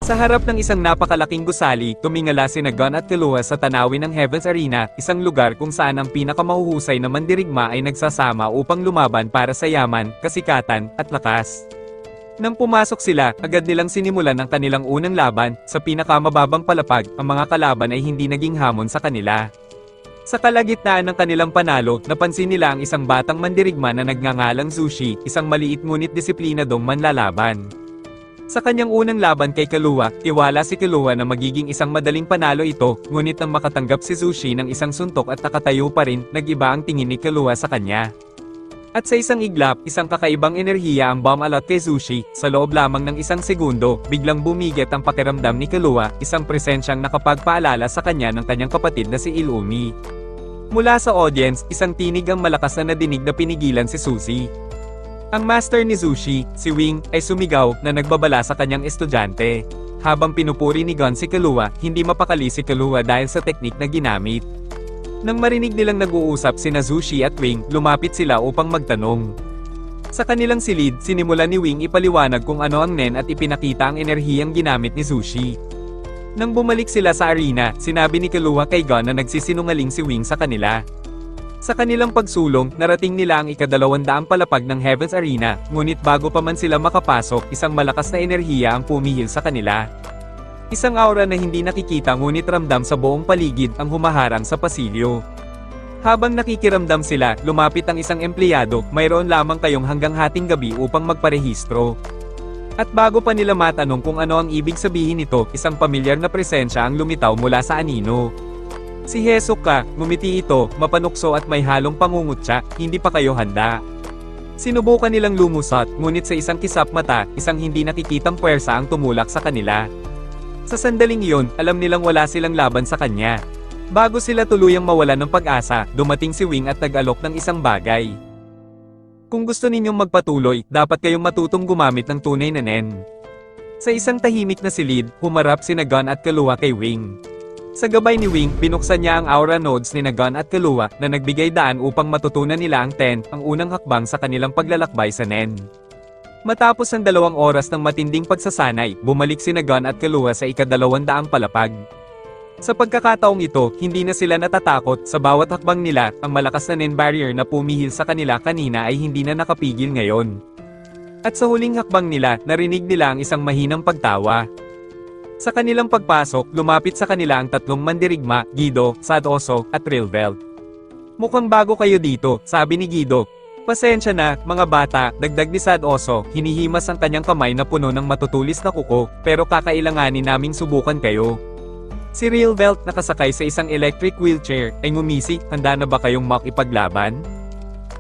Sa harap ng isang napakalaking gusali, tumingala sina Gon at Killua sa tanawin ng Heaven's Arena, isang lugar kung saan ang pinakamahuhusay na mandirigma ay nagsasama upang lumaban para sa yaman, kasikatan, at lakas. Nang pumasok sila, agad nilang sinimulan ang kanilang unang laban, sa pinakamababang palapag, ang mga kalaban ay hindi naging hamon sa kanila. Sa kalagitnaan ng kanilang panalo, napansin nila ang isang batang mandirigma na nagngangalang Zushi, isang maliit ngunit disiplinadong manlalaban. Sa kanyang unang laban kay Killua, tiwala si Killua na magiging isang madaling panalo ito, ngunit nang makatanggap si Zushi ng isang suntok at nakatayo pa rin, nag-iba ang tingin ni Killua sa kanya. At sa isang iglap, isang kakaibang enerhiya ang bumalot kay Zushi, sa loob lamang ng isang segundo, biglang bumigit ang pakiramdam ni Killua, isang presensyang nakapagpaalala sa kanya ng kanyang kapatid na si Illumi. Mula sa audience, isang tinig ang malakas na nadinig na pinigilan si Suzy. Ang master ni Zushi, si Wing, ay sumigaw na nagbabala sa kanyang estudyante. Habang pinupuri ni Gon si Killua, hindi mapakali si Killua dahil sa teknik na ginamit. Nang marinig nilang nag-uusap sina Zushi at Wing, lumapit sila upang magtanong. Sa kanilang silid, sinimula ni Wing ipaliwanag kung ano ang Nen at ipinakita ang enerhiyang ginamit ni Zushi. Nang bumalik sila sa arena, sinabi ni Killua kay Gon na nagsisinungaling si Wing sa kanila. Sa kanilang pagsulong, narating nila ang ika-200 palapag ng Heaven's Arena, ngunit bago pa man sila makapasok, isang malakas na enerhiya ang pumihil sa kanila. Isang aura na hindi nakikita ngunit ramdam sa buong paligid ang humaharang sa pasilyo. Habang nakikiramdam sila, lumapit ang isang empleyado, mayroon lamang kayong hanggang hating gabi upang magparehistro. At bago pa nila matanong kung ano ang ibig sabihin nito, isang pamilyar na presensya ang lumitaw mula sa anino. Si Hesuka, ngumiti ito, mapanukso at may halong pangungutya, hindi pa kayo handa. Sinubukan nilang lumusot, ngunit sa isang kisap mata, isang hindi nakikitang puwersa ang tumulak sa kanila. Sa sandaling iyon, alam nilang wala silang laban sa kanya. Bago sila tuluyang mawalan ng pag-asa, dumating si Wing at nag-alok ng isang bagay. Kung gusto ninyong magpatuloy, dapat kayong matutong gumamit ng tunay na Nen. Sa isang tahimik na silid, humarap sina Gon at Killua kay Wing. Sa gabay ni Wing, binuksan niya ang aura nodes ni Gon at Killua na nagbigay daan upang matutunan nila ang ang unang hakbang sa kanilang paglalakbay sa Nen. Matapos ang 2 oras ng matinding pagsasanay, bumalik sina Gon at Killua sa ika-200 palapag. Sa pagkakataong ito, hindi na sila natatakot, sa bawat hakbang nila, ang malakas na Nen barrier na pumihil sa kanila kanina ay hindi na nakapigil ngayon. At sa huling hakbang nila, narinig nila ang isang mahinang pagtawa. Sa kanilang pagpasok, lumapit sa kanila ang 3 mandirigma, Gido, Sadoso, at Rilvelt. Mukhang bago kayo dito, sabi ni Gido. Pasensya na, mga bata, dagdag ni Sadoso, hinihimas ang kanyang kamay na puno ng matutulis na kuko, pero kakailanganin naming subukan kayo. Si Rilvelt, nakasakay sa isang electric wheelchair, ay ngumisi, handa na ba kayong makipaglaban?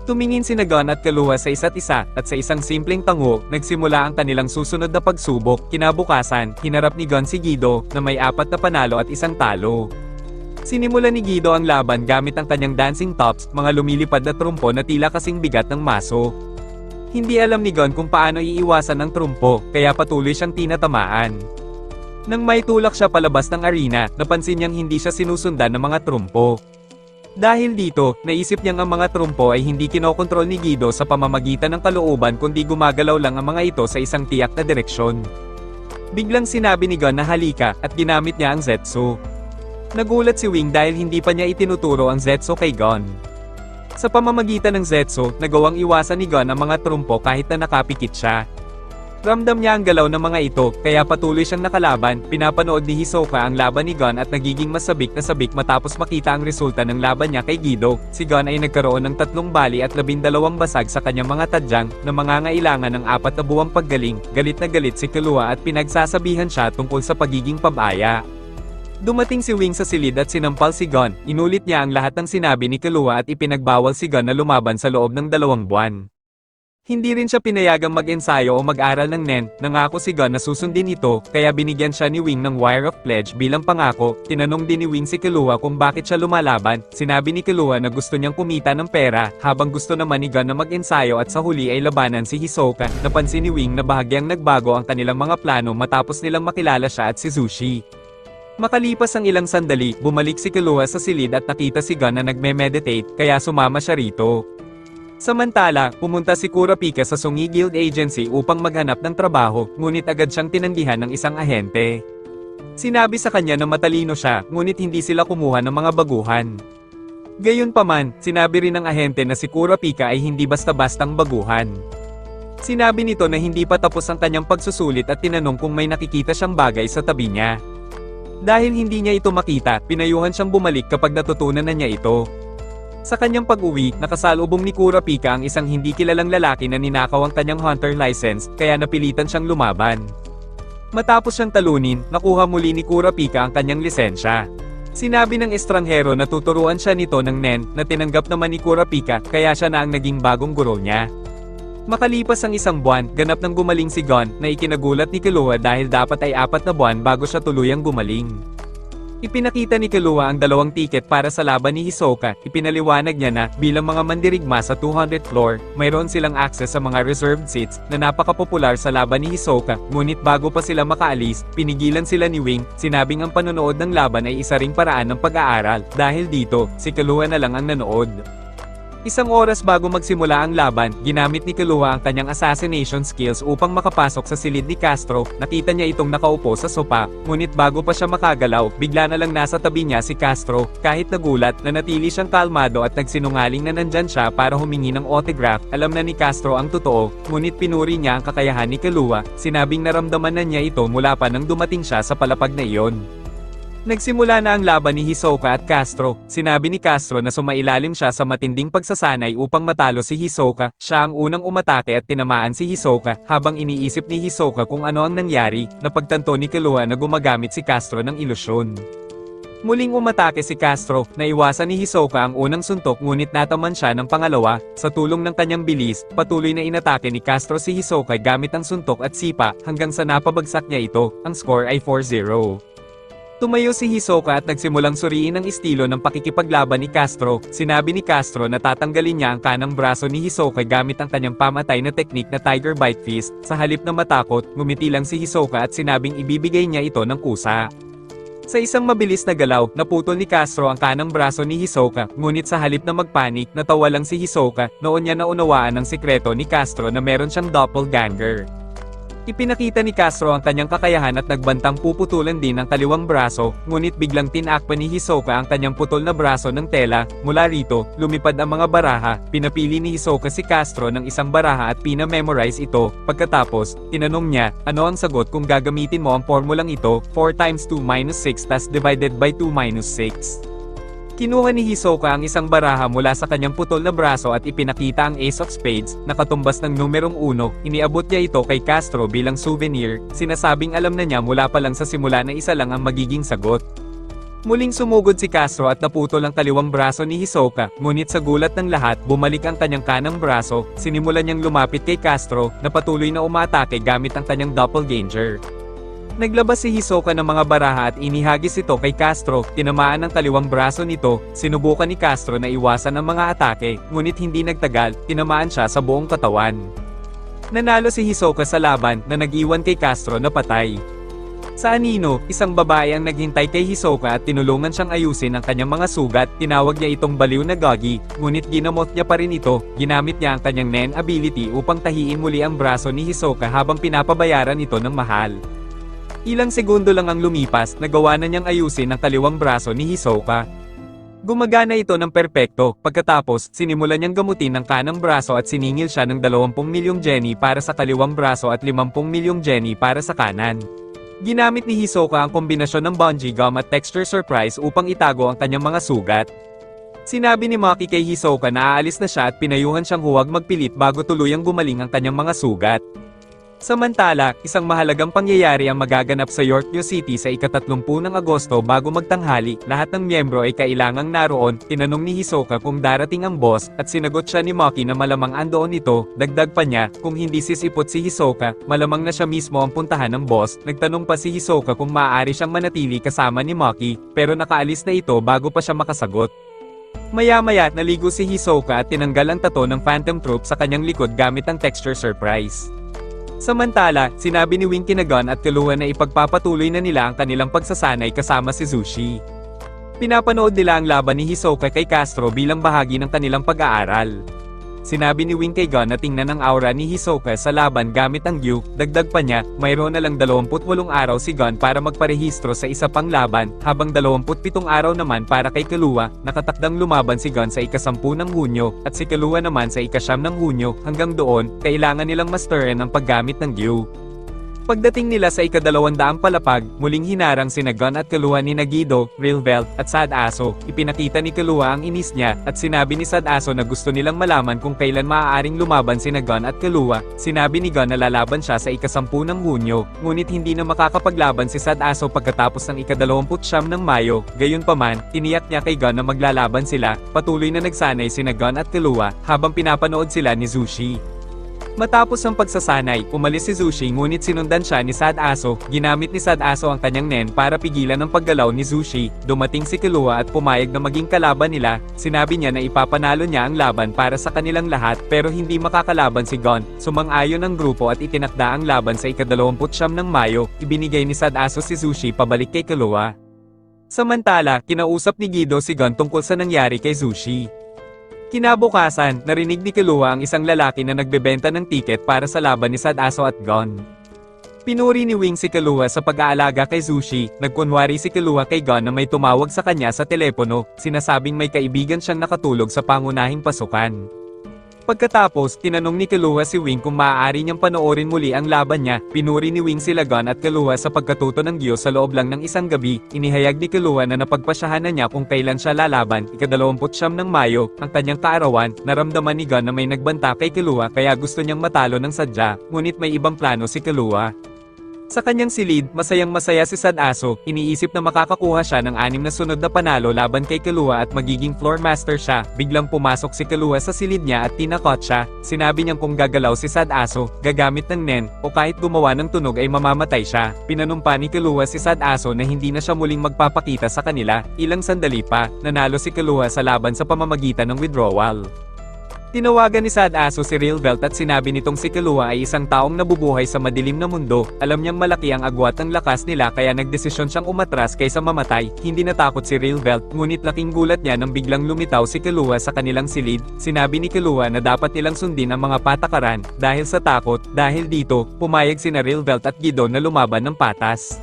Tumingin sina Gon at Killua sa isa't isa, at sa isang simpleng tango, nagsimula ang kanilang susunod na pagsubok. Kinabukasan, hinarap ni Gon si Gido, na may 4 na panalo at 1 talo. Sinimula ni Gido ang laban gamit ang kanyang dancing tops, mga lumilipad na trumpo na tila kasing bigat ng maso. Hindi alam ni Gon kung paano iiwasan ang trumpo, kaya patuloy siyang tinatamaan. Nang may tulak siya palabas ng arena, napansin niyang hindi siya sinusundan ng mga trumpo. Dahil dito, naisip niyang ang mga trumpo ay hindi kinokontrol ni Gido sa pamamagitan ng kalooban kundi gumagalaw lang ang mga ito sa isang tiyak na direksyon. Biglang sinabi ni Gon na halika, at ginamit niya ang Zetsu. Nagulat si Wing dahil hindi pa niya itinuturo ang Zetsu kay Gon. Sa pamamagitan ng Zetsu, nagawang iwasan ni Gon ang mga trumpo kahit na nakapikit siya. Ramdam niya ang galaw ng mga ito, kaya patuloy siyang nakalaban. Pinapanood ni Hisoka ang laban ni Gon at nagiging mas sabik na sabik matapos makita ang resulta ng laban niya kay Gido. Si Gon ay nagkaroon ng 3 bali at 12 basag sa kanyang mga tadyang, na mangangailangan ng 4 na buwang paggaling. Galit na galit si Killua at pinagsasabihan siya tungkol sa pagiging pabaya. Dumating si Wing sa silid at sinampal si Gon. Inulit niya ang lahat ng sinabi ni Killua at ipinagbawal si Gon na lumaban sa loob ng 2 buwan. Hindi rin siya pinayagang mag-ensayo o mag-aral ng Nen, nangako si Gon na susundin ito, kaya binigyan siya ni Wing ng Wire of Pledge bilang pangako. Tinanong din ni Wing si Killua kung bakit siya lumalaban. Sinabi ni Killua na gusto niyang kumita ng pera, habang gusto naman ni Gon na mag-ensayo at sa huli ay labanan si Hisoka. Napansin ni Wing na bahagyang nagbago ang kanilang mga plano matapos nilang makilala siya at si Zushi. Makalipas ang ilang sandali, bumalik si Killua sa silid at nakita si Gon na nagme-meditate, kaya sumama siya rito. Samantala, pumunta si Kurapika sa Songi Guild Agency upang maghanap ng trabaho, ngunit agad siyang tinanggihan ng isang ahente. Sinabi sa kanya na matalino siya, ngunit hindi sila kumuha ng mga baguhan. Gayunpaman, sinabi rin ng ahente na si Kurapika ay hindi basta-bastang baguhan. Sinabi nito na hindi pa tapos ang kanyang pagsusulit at tinanong kung may nakikita siyang bagay sa tabi niya. Dahil hindi niya ito makita, pinayuhan siyang bumalik kapag natutunan na niya ito. Sa kanyang pag-uwi, nakasalubong ni Kurapika ang isang hindi kilalang lalaki na ninakaw ang kanyang hunter license, kaya napilitan siyang lumaban. Matapos siyang talunin, nakuha muli ni Kurapika ang kanyang lisensya. Sinabi ng estranghero na tuturuan siya nito ng nen, na tinanggap naman ni Kurapika, kaya siya na ang naging bagong guro niya. Makalipas ang isang buwan, ganap nang gumaling si Gon, na ikinagulat ni Killua dahil dapat ay 4 na buwan bago siya tuluyang gumaling. Ipinakita ni Killua ang 2 tiket para sa laban ni Hisoka, ipinaliwanag niya na, bilang mga mandirigma sa 200th floor, mayroon silang access sa mga reserved seats, na napakapopular sa laban ni Hisoka, ngunit bago pa sila makaalis, pinigilan sila ni Wing, sinabing ang panonood ng laban ay isa ring paraan ng pag-aaral, dahil dito, si Killua na lang ang nanood. Isang oras bago magsimula ang laban, ginamit ni Killua ang kanyang assassination skills upang makapasok sa silid ni Castro. Nakita niya itong nakaupo sa sopa, ngunit bago pa siya makagalaw, bigla na lang nasa tabi niya si Castro. Kahit nagulat, nanatili siyang kalmado at nagsinungaling na nandyan siya para humingi ng autograph. Alam na ni Castro ang totoo, ngunit pinuri niya ang kakayahan ni Killua, sinabing naramdaman na niya ito mula pa nang dumating siya sa palapag na iyon. Nagsimula na ang laban ni Hisoka at Castro. Sinabi ni Castro na sumailalim siya sa matinding pagsasanay upang matalo si Hisoka. Siya ang unang umatake at tinamaan si Hisoka. Habang iniisip ni Hisoka kung ano ang nangyari, napagtanto ni Killua na gumagamit si Castro ng ilusyon. Muling umatake si Castro, naiwasan ni Hisoka ang unang suntok ngunit nataman siya ng pangalawa. Sa tulong ng kanyang bilis, patuloy na inatake ni Castro si Hisoka gamit ang suntok at sipa, hanggang sa napabagsak niya ito. Ang score ay 4-0. Tumayo si Hisoka at nagsimulang suriin ang estilo ng pakikipaglaban ni Castro. Sinabi ni Castro na tatanggalin niya ang kanang braso ni Hisoka gamit ang kanyang pamatay na teknik na Tiger Bite Fist. Sa halip na matakot, ngumiti lang si Hisoka at sinabing ibibigay niya ito ng kusa. Sa isang mabilis na galaw, naputol ni Castro ang kanang braso ni Hisoka, ngunit sa halip na magpanik, natawa lang si Hisoka. Noon niya naunawaan ang sikreto ni Castro na meron siyang doppelganger. Ipinakita ni Castro ang kanyang kakayahan at nagbantang puputulan din ang kaliwang braso, ngunit biglang tinakpan ni Hisoka ang kanyang putol na braso ng tela. Mula rito, lumipad ang mga baraha. Pinapili ni Hisoka si Castro ng isang baraha at pina-memorize ito. Pagkatapos, tinanong niya, ano ang sagot kung gagamitin mo ang formulang ito, 4 times 2 minus 6 tas divided by 2 minus 6. Kinuha ni Hisoka ang isang baraha mula sa kanyang putol na braso at ipinakita ang Ace of Spades, na katumbas ng numerong 1, iniabot niya ito kay Castro bilang souvenir, sinasabing alam na niya mula pa lang sa simula na isa lang ang magiging sagot. Muling sumugod si Castro at naputol ang kaliwang braso ni Hisoka, ngunit sa gulat ng lahat, bumalik ang kanyang kanang braso, sinimulan niyang lumapit kay Castro, na patuloy na umatake gamit ang kanyang doppelganger. Naglabas si Hisoka ng mga baraha at inihagis ito kay Castro, tinamaan ang kaliwang braso nito, sinubukan ni Castro na iwasan ang mga atake, ngunit hindi nagtagal, tinamaan siya sa buong katawan. Nanalo si Hisoka sa laban, na nag-iwan kay Castro na patay. Sa anino, isang babae ang naghintay kay Hisoka at tinulungan siyang ayusin ang kanyang mga sugat, tinawag niya itong baliw na Gogi, ngunit ginamot niya pa rin ito, ginamit niya ang kanyang Nen ability upang tahiin muli ang braso ni Hisoka habang pinapabayaran ito ng mahal. Ilang segundo lang ang lumipas, nagawa na niyang ayusin ang kaliwang braso ni Hisoka. Gumagana ito ng perpekto, pagkatapos, sinimulan niyang gamutin ang kanang braso at siningil siya ng 20 milyong jenny para sa kaliwang braso at 50 milyong jenny para sa kanan. Ginamit ni Hisoka ang kombinasyon ng bungee gum at texture surprise upang itago ang kanyang mga sugat. Sinabi ni Maki kay Hisoka na aalis na siya at pinayuhan siyang huwag magpilit bago tuluyang gumaling ang kanyang mga sugat. Samantala, isang mahalagang pangyayari ang magaganap sa Yorkview City sa ika-30 ng Agosto bago magtanghali. Lahat ng miyembro ay kailangang naroon. Tinanong ni Hisoka kung darating ang boss, at sinagot siya ni Maki na malamang andoon ito. Dagdag pa niya, kung hindi sisipot si Hisoka, malamang na siya mismo ang puntahan ng boss. Nagtanong pa si Hisoka kung maaari siyang manatili kasama ni Maki, pero nakaalis na ito bago pa siya makasagot. Maya-maya, naligo si Hisoka at tinanggal ang tato ng Phantom Troop sa kanyang likod gamit ang texture surprise. Samantala, sinabi ni Wing kina Gon at Killua na ipagpapatuloy na nila ang kanilang pagsasanay kasama si Zushi. Pinapanood nila ang laban ni Hisoka kay Castro bilang bahagi ng kanilang pag-aaral. Sinabi ni Wing kay Gon na tingnan ang aura ni Hisoka sa laban gamit ang Gyu, dagdag pa niya, mayroon na lang 28 araw si Gon para magparehistro sa isa pang laban, habang 27 araw naman para kay Killua, nakatakdang lumaban si Gon sa ika-10 ng Hunyo, at si Killua naman sa ika-9 ng Hunyo, hanggang doon, kailangan nilang masterin ang paggamit ng Gyu. Pagdating nila sa ika-200 palapag, muling hinarang sina Gon at Killua ni Gido, Real Belt, at Sad Aso. Ipinakita ni Killua ang inis niya, at sinabi ni Sad Aso na gusto nilang malaman kung kailan maaaring lumaban sina Gon at Killua. Sinabi ni Gon na lalaban siya sa ika-10 ng Hunyo, ngunit hindi na makakapaglaban si Sad Aso pagkatapos ng ika-29 ng Mayo. Gayunpaman, tiniyak niya kay Gon na maglalaban sila. Patuloy na nagsanay sina Gon at Killua, habang pinapanood sila ni Zushi. Matapos ang pagsasanay, umalis si Zushi ngunit sinundan siya ni Sad Aso. Ginamit ni Sad Aso ang kanyang nen para pigilan ang paggalaw ni Zushi. Dumating si Killua at pumayag na maging kalaban nila. Sinabi niya na ipapanalo niya ang laban para sa kanilang lahat pero hindi makakalaban si Gon. Sumang-ayon ang grupo at itinakda ang laban sa ika-29 ng Mayo. Ibinigay ni Sad Aso si Zushi pabalik kay Killua. Samantala, kinausap ni Gido si Gon tungkol sa nangyari kay Zushi. Kinabukasan, narinig ni Killua ang isang lalaki na nagbebenta ng tiket para sa laban ni Sad Aso at Gon. Pinuri ni Wing si Killua sa pag-aalaga kay Zushi. Nagkunwari si Killua kay Gon na may tumawag sa kanya sa telepono, sinasabing may kaibigan siyang nakatulog sa pangunahing pasukan. Pagkatapos, tinanong ni Killua si Wing kung maaari niyang panoorin muli ang laban niya. Pinuri ni Wing sila Gon at Killua sa pagkatuto ng Gyu sa loob lang ng isang gabi. Inihayag ni Killua na napagpasyahan na niya kung kailan siya lalaban. Ika-29 ng Mayo, ang kanyang kaarawan. Naramdaman ni Gon na may nagbanta kay Killua kaya gusto niyang matalo ng sadya, ngunit may ibang plano si Killua. Sa kanyang silid, masayang-masaya si Sad Aso, iniisip na makakakuha siya ng 6 na sunod na panalo laban kay Killua at magiging floor master siya. Biglang pumasok si Killua sa silid niya at tinakot siya. Sinabi niyang kung gagalaw si Sad Aso, gagamit ng nen, o kahit gumawa ng tunog ay mamamatay siya. Pinanumpa ni Killua si Sad Aso na hindi na siya muling magpapakita sa kanila. Ilang sandali pa, nanalo si Killua sa laban sa pamamagitan ng withdrawal. Tinawagan ni Sad Aso si Real Belt at sinabi nitong si Killua ay isang taong nabubuhay sa madilim na mundo. Alam niyang malaki ang agwat ng lakas nila kaya nagdesisyon siyang umatras kaysa mamatay. Hindi natakot si Real Belt, ngunit laking gulat niya nang biglang lumitaw si Killua sa kanilang silid. Sinabi ni Killua na dapat nilang sundin ang mga patakaran. Dahil sa takot, dahil dito, pumayag sina Real Belt at Gido na lumaban ng patas.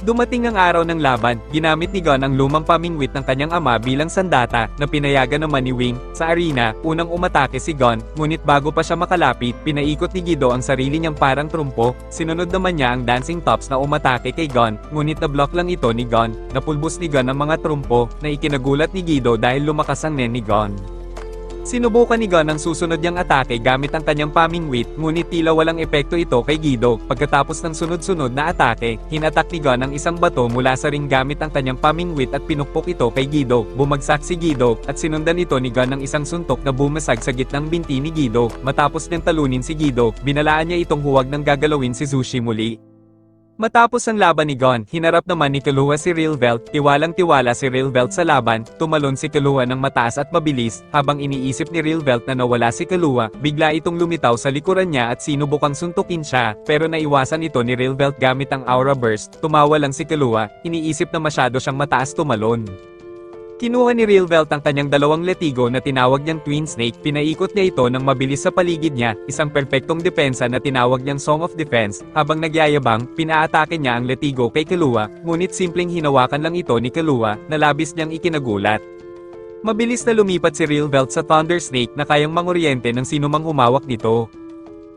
Dumating ang araw ng laban, ginamit ni Gon ang lumang pamingwit ng kanyang ama bilang sandata, na pinayagan naman ni Wing. Sa arena, unang umatake si Gon, ngunit bago pa siya makalapit, pinaikot ni Gido ang sarili niyang parang trumpo. Sinunod naman niya ang dancing tops na umatake kay Gon, ngunit na-block lang ito ni Gon. Napulbos ni Gon ang mga trumpo, na ikinagulat ni Gido dahil lumakas ang nen ni Gon. Sinubukan ni Gon ang susunod niyang atake gamit ang kanyang pamingwit, ngunit tila walang epekto ito kay Gido. Pagkatapos ng sunod-sunod na atake, hinatak ni Gon ang isang bato mula sa ring gamit ang kanyang pamingwit at pinukpok ito kay Gido. Bumagsak si Gido, at sinundan ito ni Gon ng isang suntok na bumasag sa gitnang binti ni Gido. Matapos niyang talunin si Gido, binalaan niya itong huwag nang gagalawin si Zushi muli. Matapos ang laban ni Gon, hinarap naman ni Killua si Real Belt. Tiwalang-tiwala si Real Belt sa laban, tumalon si Killua ng mataas at mabilis. Habang iniisip ni Real Belt na nawala si Killua, bigla itong lumitaw sa likuran niya at sinubukang suntukin siya, pero naiwasan ito ni Real Belt gamit ang Aura Burst. Tumawa lang si Killua, iniisip na masyado siyang mataas tumalon. Kinuha ni Real Belt ang kanyang dalawang letigo na tinawag niyang Twin Snake, pinaikot niya ito ng mabilis sa paligid niya, isang perpektong depensa na tinawag niyang Song of Defense. Habang nagyayabang, pinaatake niya ang letigo kay Killua, ngunit simpleng hinawakan lang ito ni Killua, na labis niyang ikinagulat. Mabilis na lumipat si Real Belt sa Thunder Snake na kayang manguryente ng sinumang humawak nito.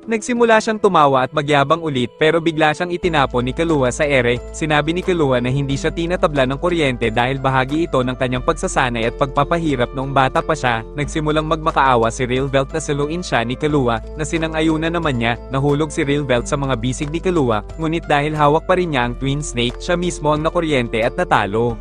Nagsimula siyang tumawa at magyabang ulit pero bigla siyang itinapon ni Killua sa ere. Sinabi ni Killua na hindi siya tinatabla ng kuryente dahil bahagi ito ng kanyang pagsasanay at pagpapahirap noong bata pa siya. Nagsimulang magmakaawa si Real Belt na saluin siya ni Killua, na sinang-ayunan naman niya. Nahulog si Real Belt sa mga bisig ni Killua, ngunit dahil hawak pa rin niya ang Twin Snake, siya mismo ang nakuryente at natalo.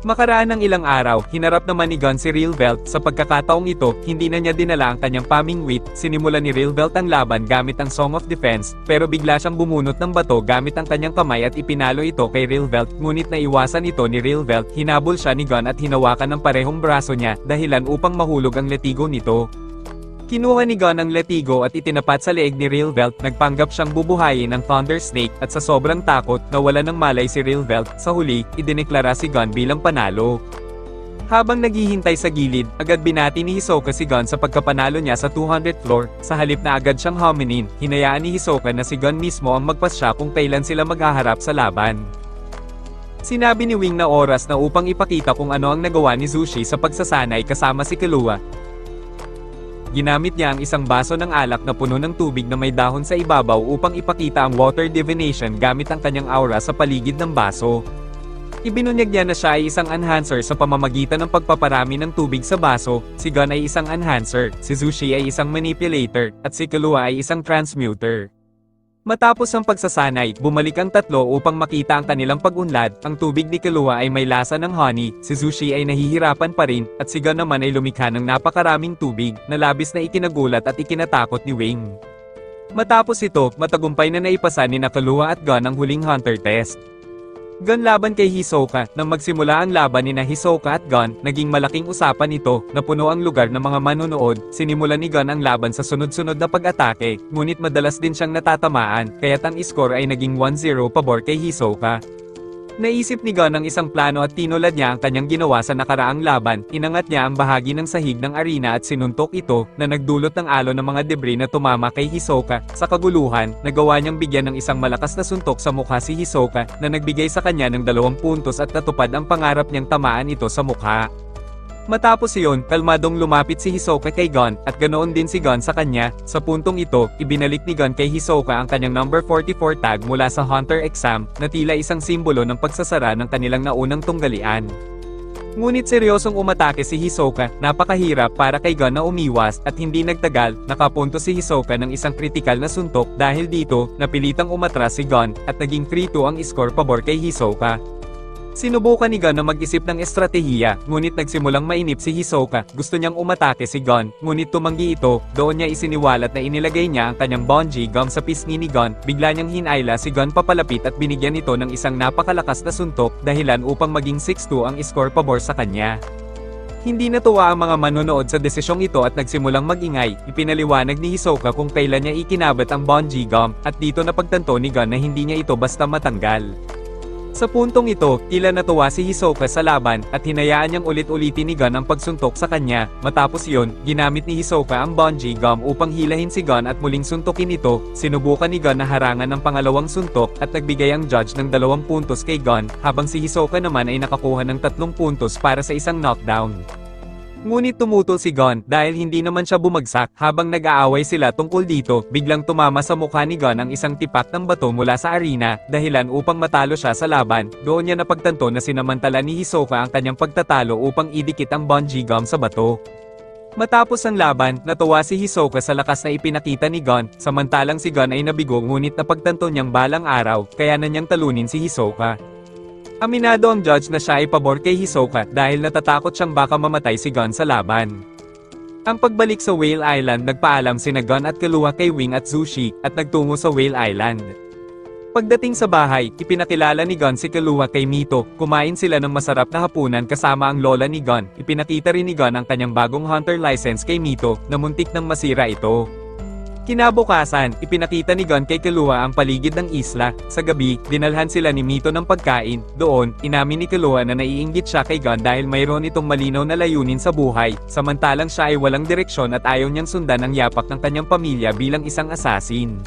Makaraan ng ilang araw, hinarap naman ni Gon si Real Belt. Sa pagkakataong ito, hindi na niya dinala ang kanyang pamingwit. Sinimula ni Real Belt ang laban gamit ang Song of Defense, pero bigla siyang bumunot ng bato gamit ang kanyang kamay at ipinalo ito kay Real Belt, ngunit naiwasan ito ni Real Belt. Hinabol siya ni Gon at hinawakan ng parehong braso niya, dahilan upang mahulog ang letigo nito. Kinuha ni Gon ang letigo at itinapat sa leeg ni Real Belt. Nagpanggap siyang bubuhayin ng Thunder Snake at sa sobrang takot, nawala ng malay si Real Belt. Sa huli, idineklara si Gon bilang panalo. Habang naghihintay sa gilid, agad binati ni Hisoka si Gon sa pagkapanalo niya sa 200th floor, sa halip na agad siyang hominin, hinayaan ni Hisoka na si Gon mismo ang magpasya kung kailan sila maghaharap sa laban. Sinabi ni Wing na oras na upang ipakita kung ano ang nagawa ni Zushi sa pagsasanay kasama si Killua. Ginamit niya ang isang baso ng alak na puno ng tubig na may dahon sa ibabaw upang ipakita ang water divination gamit ang kanyang aura sa paligid ng baso. Ibinunyag niya na siya ay isang enhancer sa pamamagitan ng pagpaparami ng tubig sa baso, si Gon ay isang enhancer, si Zushi ay isang manipulator, at si Killua ay isang transmuter. Matapos ang pagsasanay, bumalik ang tatlo upang makita ang kanilang pag-unlad. Ang tubig ni Killua ay may lasa ng honey, si Zushi ay nahihirapan pa rin, at si Gon naman ay lumikha ng napakaraming tubig, na labis na ikinagulat at ikinatakot ni Wing. Matapos ito, matagumpay na naipasa ni Killua at Gon ang huling hunter test. Gon laban kay Hisoka. Nang magsimula ang laban ni Hisoka at Gon, naging malaking usapan ito, na puno ang lugar ng mga manonood. Sinimulan ni Gon ang laban sa sunod-sunod na pag-atake, ngunit madalas din siyang natatamaan, kaya't ang score ay naging 1-0 pabor kay Hisoka. Naisip ni Gon ang isang plano at tinulad niya ang kanyang ginawa sa nakaraang laban. Inangat niya ang bahagi ng sahig ng arena at sinuntok ito, na nagdulot ng alon ng mga debris na tumama kay Hisoka. Sa kaguluhan, nagawa niyang bigyan ng isang malakas na suntok sa mukha si Hisoka, na nagbigay sa kanya ng 2 puntos at natupad ang pangarap niyang tamaan ito sa mukha. Matapos iyon, kalmadong lumapit si Hisoka kay Gon, at ganoon din si Gon sa kanya. Sa puntong ito, ibinalik ni Gon kay Hisoka ang kanyang number 44 tag mula sa Hunter exam, na tila isang simbolo ng pagsasara ng kanilang naunang tunggalian. Ngunit seryosong umatake si Hisoka, napakahirap para kay Gon na umiwas, at hindi nagtagal, nakapunto si Hisoka ng isang kritikal na suntok. Dahil dito, napilitang umatras si Gon, at naging 3-2 ang score pabor kay Hisoka. Sinubukan ni Gon na mag-isip ng estratehiya, ngunit nagsimulang mainip si Hisoka. Gusto niyang umatake si Gon, ngunit tumanggi ito. Doon niya isiniwalat na inilagay niya ang kanyang bungee gum sa pisngi ni Gon. Bigla niyang hinayla si Gon papalapit at binigyan ito ng isang napakalakas na suntok, dahilan upang maging 6-2 ang score pabor sa kanya. Hindi natuwa ang mga manonood sa desisyong ito at nagsimulang mag-ingay. Ipinaliwanag ni Hisoka kung kailan niya ikinabat ang bungee gum, at dito napagtanto ni Gon na hindi niya ito basta matanggal. Sa puntong ito, tila natuwa si Hisoka sa laban, at hinayaan niyang ulit-ulitin ni Gon ang pagsuntok sa kanya. Matapos iyon, ginamit ni Hisoka ang bungee gum upang hilahin si Gon at muling suntukin ito. Sinubukan ni Gon na harangan ng pangalawang suntok, at nagbigay ang judge ng 2 puntos kay Gon, habang si Hisoka naman ay nakakuha ng 3 puntos para sa isang knockdown. Ngunit tumutol si Gon dahil hindi naman siya bumagsak. Habang nag-aaway sila tungkol dito, biglang tumama sa mukha ni Gon ang isang tipak ng bato mula sa arena, dahilan upang matalo siya sa laban. Doon niya napagtanto na sinamantala ni Hisoka ang kanyang pagtatalo upang idikit ang bungee gum sa bato. Matapos ang laban, natuwa si Hisoka sa lakas na ipinakita ni Gon, samantalang si Gon ay nabigo ngunit napagtanto niyang balang araw, kaya na niyang talunin si Hisoka. Aminado ang judge na siya ay pabor kay Hisoka dahil natatakot siyang baka mamatay si Gon sa laban. Ang pagbalik sa Whale Island, nagpaalam sina Gon at Killua kay Wing at Zushi, at nagtungo sa Whale Island. Pagdating sa bahay, ipinakilala ni Gon si Killua kay Mito. Kumain sila ng masarap na hapunan kasama ang lola ni Gon. Ipinakita rin ni Gon ang kanyang bagong hunter license kay Mito, na muntik nang masira ito. Kinabukasan, ipinakita ni Gon kay Killua ang paligid ng isla. Sa gabi, dinalhan sila ni Mito ng pagkain. Doon, inamin ni Killua na naiinggit siya kay Gon dahil mayroon itong malinaw na layunin sa buhay, samantalang siya ay walang direksyon at ayaw niyang sundan ang yapak ng kanyang pamilya bilang isang assassin.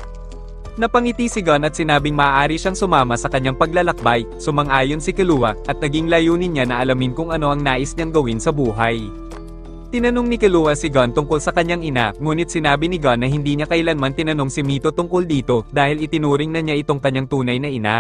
Napangiti si Gon at sinabing maaari siyang sumama sa kanyang paglalakbay. Sumang-ayon si Killua, at naging layunin niya na alamin kung ano ang nais niyang gawin sa buhay. Tinanong ni Killua si Gon tungkol sa kanyang ina, ngunit sinabi ni Gon na hindi niya kailanman tinanong si Mito tungkol dito dahil itinuring na niya itong kanyang tunay na ina.